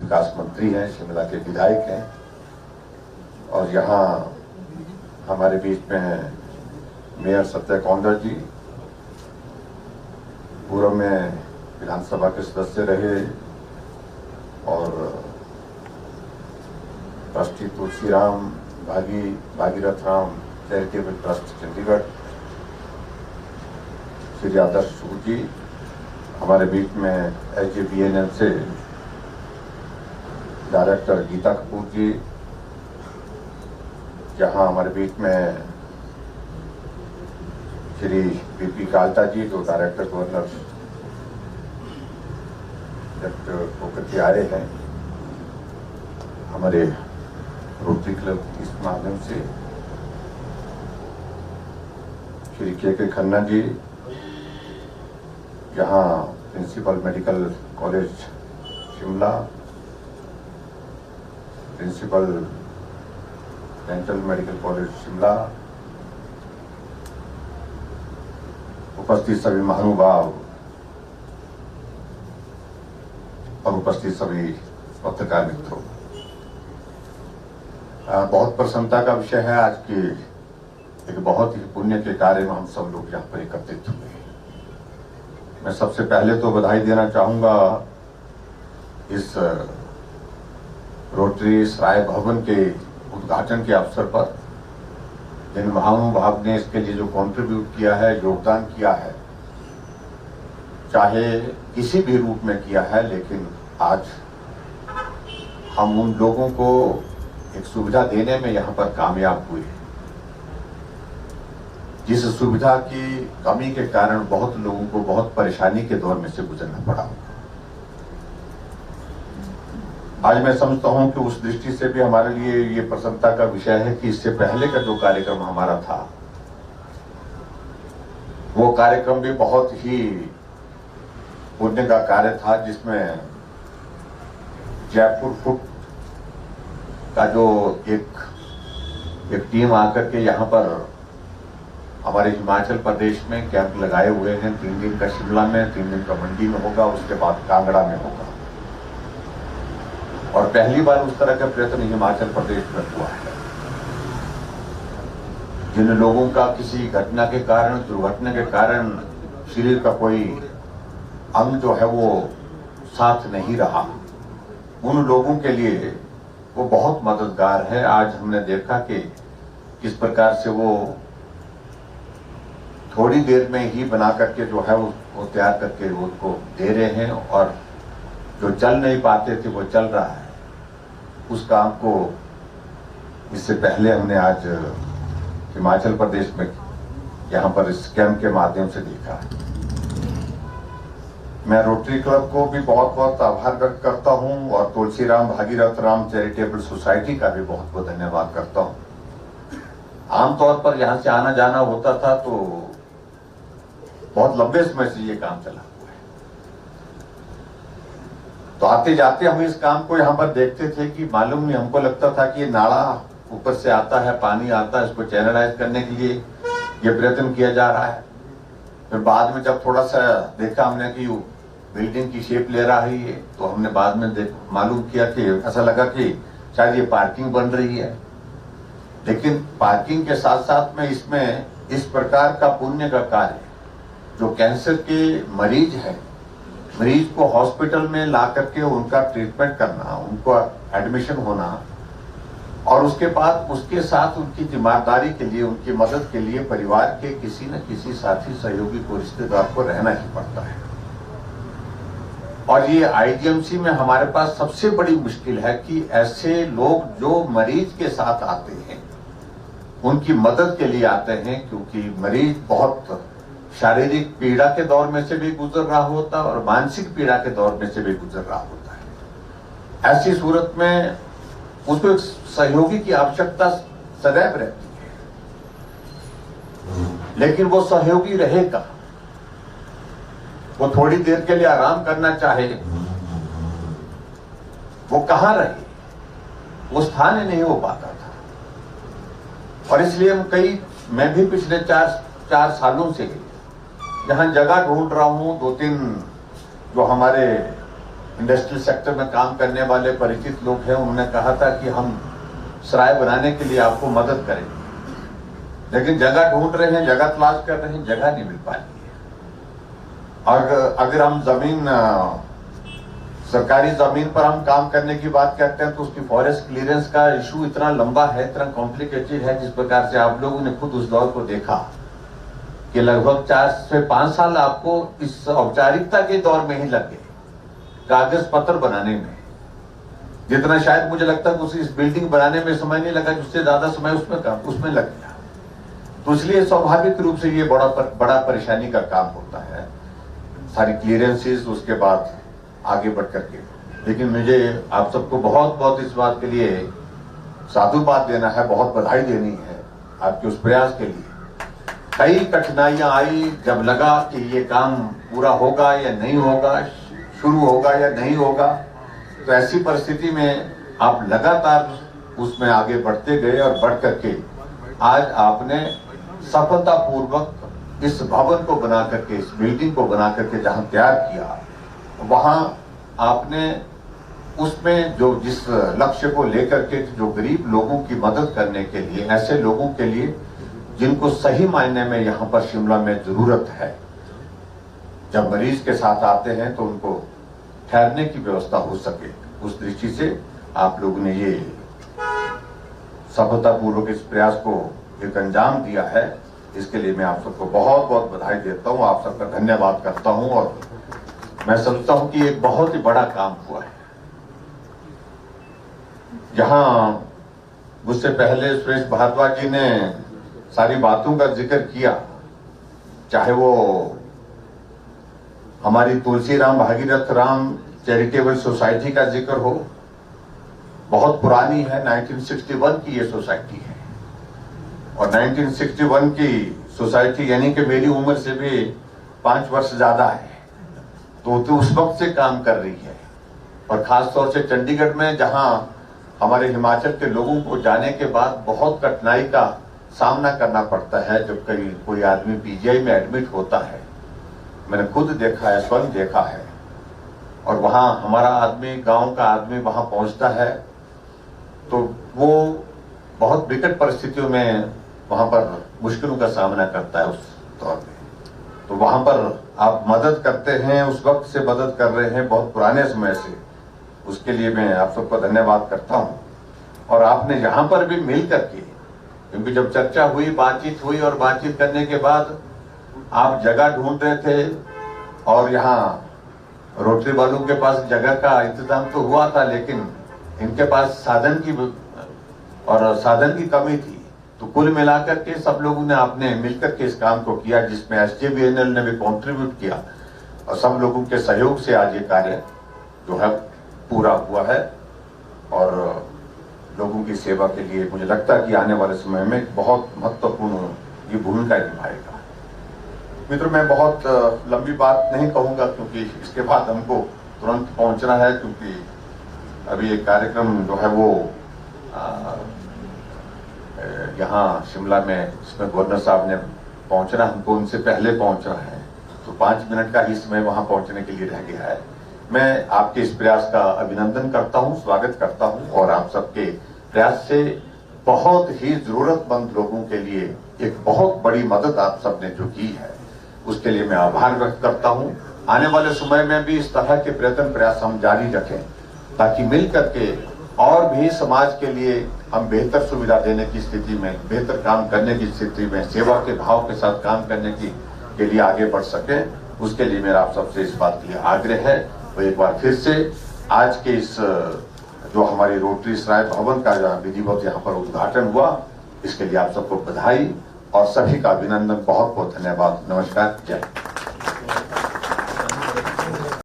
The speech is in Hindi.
विकास मंत्री हैं, शिमला के विधायक हैं और यहाँ हमारे बीच में हैं मेयर सत्य कौंडर जी, पूर्व में विधानसभा के सदस्य रहे और trustee Tulsiram Bhagirath Ram charitable trust Chandigarh, Shri Adarsh Sood ji, हमारे बीच में SJVNL से डायरेक्टर गीता कपूर जी, जहां हमारे बीच में श्री BP काल्टा जी जो डायरेक्टर गवर्नर होकर के आए हैं हमारे रोटरी क्लब इस माध्यम से, श्री KK खन्ना जी, यहाँ principal medical college Shimla, principal dental medical college Shimla, उपस्थित सभी महानुभाव और उपस्थित सभी पत्रकार मित्रों, बहुत प्रसन्नता का विषय है आज की एक बहुत ही पुण्य के कार्य में हम सब लोग यहाँ पर एकत्रित हुए हैं। मैं सबसे पहले तो बधाई देना चाहूंगा इस रोटरी सराय भवन के उद्घाटन के अवसर पर, जिन महानुभाव ने इसके लिए जो कंट्रीब्यूट किया है, योगदान किया है, चाहे किसी भी रूप में किया है, लेकिन आज हम उन लोगों को एक सुविधा देने में यहाँ पर कामयाब हुए, जिस सुविधा की कमी के कारण बहुत लोगों को बहुत परेशानी के दौर में से गुजरना पड़ा। आज मैं समझता हूं कि उस दृष्टि से भी हमारे लिए ये प्रसन्नता का विषय है कि इससे पहले का जो कार्यक्रम हमारा था, वो कार्यक्रम भी बहुत ही पुण्य का कार्य था, जिसमें जयपुर फुट का जो एक टीम आकर के यहाँ पर हमारे हिमाचल प्रदेश में कैंप लगाए हुए हैं। 3 दिन का शिमला में, 3 दिन का मंडी में होगा, उसके बाद कांगड़ा में होगा और पहली बार उस तरह का प्रयत्न हिमाचल प्रदेश में हुआ है। जिन लोगों का किसी घटना के कारण, दुर्घटना के कारण शरीर का कोई अंग जो है वो साथ नहीं रहा, उन लोगों के लिए वो बहुत मददगार है। आज हमने देखा कि किस प्रकार से वो थोड़ी देर में ही बना करके जो है वो तैयार करके उसको दे रहे हैं और जो चल नहीं पाते थे वो चल रहा है। उस काम को इससे पहले हमने आज हिमाचल प्रदेश में यहाँ पर इस कैंप के माध्यम से देखा। मैं रोटरी क्लब को भी बहुत बहुत आभार व्यक्त करता हूँ और तुलसीराम भागीरथ राम चैरिटेबल सोसाइटी का भी बहुत बहुत धन्यवाद करता हूँ। आमतौर पर यहाँ से आना जाना होता था तो बहुत लंबे समय से ये काम चला हुआ है, तो आते जाते हम इस काम को यहाँ पर देखते थे कि मालूम नहीं, हमको लगता था कि ये नाला ऊपर से आता है, पानी आता है, इसको चैनलाइज करने के लिए ये प्रयत्न किया जा रहा है। फिर बाद में जब थोड़ा सा देखा हमने कि बिल्डिंग की शेप ले रहा है ये, तो हमने बाद में मालूम किया कि ऐसा लगा कि शायद ये पार्किंग बन रही है। लेकिन पार्किंग के साथ साथ में इसमें इस प्रकार का पुण्य का कार्य, जो कैंसर के मरीज हैं, मरीज को हॉस्पिटल में ला करके उनका ट्रीटमेंट करना, उनको एडमिशन होना और उसके बाद उसके साथ उनकी जिम्मेदारी के लिए, उनकी मदद के लिए परिवार के किसी न किसी साथी सहयोगी को, रिश्तेदार को रहना ही पड़ता है। और ये IGMC में हमारे पास सबसे बड़ी मुश्किल है कि ऐसे लोग जो मरीज के साथ आते हैं, उनकी मदद के लिए आते हैं, क्योंकि मरीज बहुत शारीरिक पीड़ा के दौर में से भी गुजर रहा होता है और मानसिक पीड़ा के दौर में से भी गुजर रहा होता है। ऐसी सूरत में उसको एक सहयोगी की आवश्यकता सदैव रहती है, लेकिन वो सहयोगी रहेगा, वो थोड़ी देर के लिए आराम करना चाहे, वो कहां रहे, वो स्थान ही नहीं हो पाता था। और इसलिए मैं भी पिछले चार सालों से जहां जगह ढूंढ रहा हूं, 2-3 जो हमारे इंडस्ट्रियल सेक्टर में काम करने वाले परिचित लोग हैं, उन्होंने कहा था कि हम सराय बनाने के लिए आपको मदद करेंगे, लेकिन जगह ढूंढ रहे हैं, जगह तलाश कर रहे हैं, जगह नहीं मिल पा रही है। और अगर हम जमीन सरकारी जमीन पर हम काम करने की बात करते हैं तो उसकी फॉरेस्ट क्लियरेंस का इशू इतना लंबा है, इतना कॉम्प्लिकेटेड है, जिस प्रकार से आप लोगों ने खुद उस दौर को देखा कि लगभग 4 से 5 साल आपको इस औपचारिकता के दौर में ही लग गए कागज पत्र बनाने में, जितना शायद मुझे लगता है कि इस बिल्डिंग बनाने में समय नहीं लगा, जिससे ज्यादा समय उसमें लग गया। तो इसलिए स्वाभाविक रूप से ये बड़ा परेशानी का काम होता है, सारी क्लियरेंसेस उसके बाद आगे बढ़ करके। लेकिन मुझे आप सबको बहुत बहुत इस बात के लिए साधुवाद देना है, बहुत बधाई देनी है आपके उस प्रयास के लिए। कई कठिनाइयां आई, जब लगा कि ये काम पूरा होगा या नहीं होगा, शुरू होगा या नहीं होगा, तो ऐसी परिस्थिति में आप लगातार उसमें आगे बढ़ते गए और बढ़ करके आज आपने सफलतापूर्वक इस भवन को बना करके, इस बिल्डिंग को बना करके जहां तैयार किया, वहां आपने उसमें जो जिस लक्ष्य को लेकर के, जो गरीब लोगों की मदद करने के लिए, ऐसे लोगों के लिए जिनको सही मायने में यहां पर शिमला में जरूरत है, जब मरीज के साथ आते हैं तो उनको ठहरने की व्यवस्था हो सके, उस दृष्टि से आप लोगों ने ये सफलतापूर्वक इस प्रयास को एक अंजाम दिया है। इसके लिए मैं आप सबको बहुत बहुत बधाई देता हूं, आप सबका धन्यवाद करता हूं और मैं समझता हूं कि एक बहुत ही बड़ा काम हुआ है। जहां मुझसे पहले सुरेश भारद्वाज जी ने सारी बातों का जिक्र किया, चाहे वो हमारी तुलसीराम भागीरथ राम चैरिटेबल सोसाइटी का जिक्र हो, बहुत पुरानी है, 1961 की ये सोसाइटी है और 1961 की सोसाइटी यानी कि मेरी उम्र से भी 5 वर्ष ज्यादा है, तो उस वक्त से काम कर रही है। और खास तौर से चंडीगढ़ में, जहां हमारे हिमाचल के लोगों को जाने के बाद बहुत कठिनाई का सामना करना पड़ता है जब कोई आदमी पीजीआई में एडमिट होता है। मैंने खुद देखा है, स्वयं देखा है। और वहां हमारा आदमी, गांव का आदमी वहां पहुंचता है तो वो बहुत विकट परिस्थितियों में वहां पर मुश्किलों का सामना करता है उस दौर में। तो वहां पर आप मदद करते हैं, उस वक्त से मदद कर रहे हैं, बहुत पुराने समय से। उसके लिए मैं आप सबको धन्यवाद करता हूं। और आपने यहां पर भी मिल करके, क्योंकि जब चर्चा हुई, बातचीत हुई और बातचीत करने के बाद आप जगह ढूंढ रहे थे और यहाँ रोटरी वालों के पास जगह का इंतजाम तो हुआ था, लेकिन इनके पास साधन की कमी थी। तो कुल मिलाकर के सब लोगों ने आपने मिलकर के इस काम को किया, जिसमें SJVNL ने भी कंट्रीब्यूट किया और सब लोगों के सहयोग से आज ये कार्य जो है पूरा हुआ है और लोगों की सेवा के लिए मुझे लगता है कि आने वाले समय में बहुत महत्वपूर्ण ये भूमिका निभाएगा। मित्रों, मैं बहुत लंबी बात नहीं कहूंगा क्योंकि इसके बाद हमको तुरंत पहुंचना है, क्योंकि अभी एक कार्यक्रम जो है वो यहाँ शिमला में, इसमें गवर्नर साहब ने पहुंचना, हमको उनसे पहले पहुंचना है, तो 5 मिनट का ही समय वहां पहुंचने के लिए रह गया है। मैं आपके इस प्रयास का अभिनंदन करता हूं, स्वागत करता हूं और आप सबके प्रयास से बहुत ही जरूरतमंद लोगों के लिए एक बहुत बड़ी मदद आप सबने जो की है, उसके लिए मैं आभार व्यक्त करता हूं। आने वाले समय में भी इस तरह के प्रयास हम जारी रखें, ताकि मिल करके और भी समाज के लिए हम बेहतर सुविधा देने की स्थिति में, बेहतर काम करने की स्थिति में, सेवा के भाव के साथ काम करने के लिए आगे बढ़ सके। उसके लिए मेरा आप सबसे इस बात के लिए आग्रह है। तो एक बार फिर से आज के इस जो हमारी रोटरी सराय भवन का जो विधिवत यहाँ पर उद्घाटन हुआ, इसके लिए आप सबको बधाई और सभी का अभिनंदन, बहुत बहुत धन्यवाद। नमस्कार, जय।